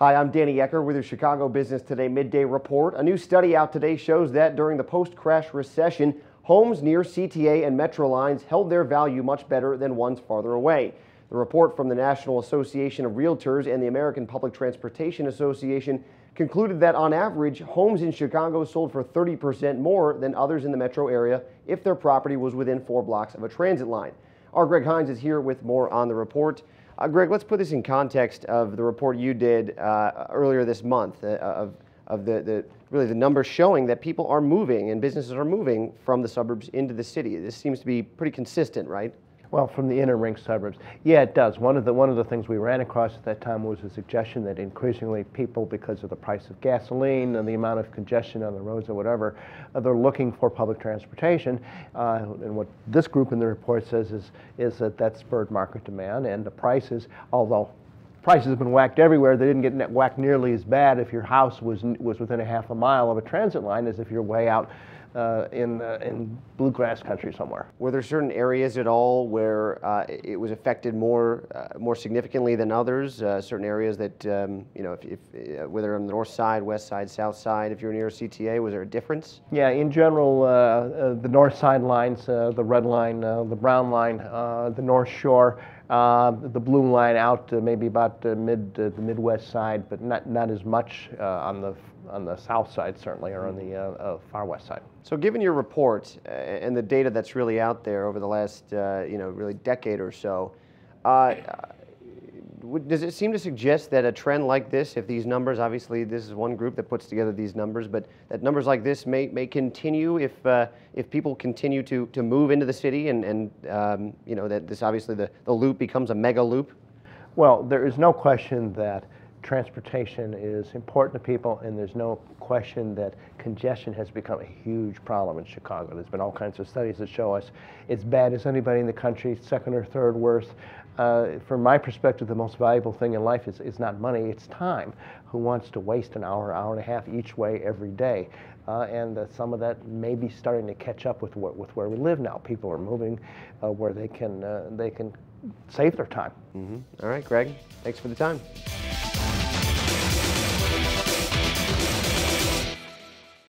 Hi, I'm Danny Ecker with your Chicago Business Today Midday Report. A new study out today shows that during the post-crash recession, homes near CTA and Metra lines held their value much better than ones farther away. The report from the National Association of Realtors and the American Public Transportation Association concluded that on average, homes in Chicago sold for 30% more than others in the metro area if their property was within 4 blocks of a transit line. Our Greg Hines is here with more on the report. Greg, let's put this in context of the report you did earlier this month of the numbers showing that people are moving and businesses are moving from the suburbs into the city. This seems to be pretty consistent, right? Well, from the inner ring suburbs, yeah, it does. One of the things we ran across at that time was a suggestion that increasingly people, because of the price of gasoline and the amount of congestion on the roads or whatever, they're looking for public transportation. And what this group in the report says is that spurred market demand, and the prices, although prices have been whacked everywhere, they didn't get whacked nearly as bad if your house was within a half a mile of a transit line as if you're way out in bluegrass country somewhere. Were there certain areas at all where it was affected more significantly than others? Certain areas that, if whether on the north side, west side, south side, if you're near CTA, was there a difference? Yeah, in general, the north side lines, the red line, the brown line, the north shore, the blue line out maybe about the Midwest side, but not as much on the south side, certainly, or on the far west side. So given your report and the data that's really out there over the last, really decade or so, does it seem to suggest that a trend like this, if these numbers, obviously this is one group that puts together these numbers, but that numbers like this may continue if people continue to move into the city and that this obviously the loop becomes a mega loop? Well, there is no question that transportation is important to people, and there's no question that congestion has become a huge problem in Chicago. There's been all kinds of studies that show us it's bad as anybody in the country, second or third worst. From my perspective, the most valuable thing in life is not money, it's time. Who wants to waste an hour, hour and a half each way every day? And some of that may be starting to catch up with where we live now. People are moving where they can save their time. All right, Greg, thanks for the time.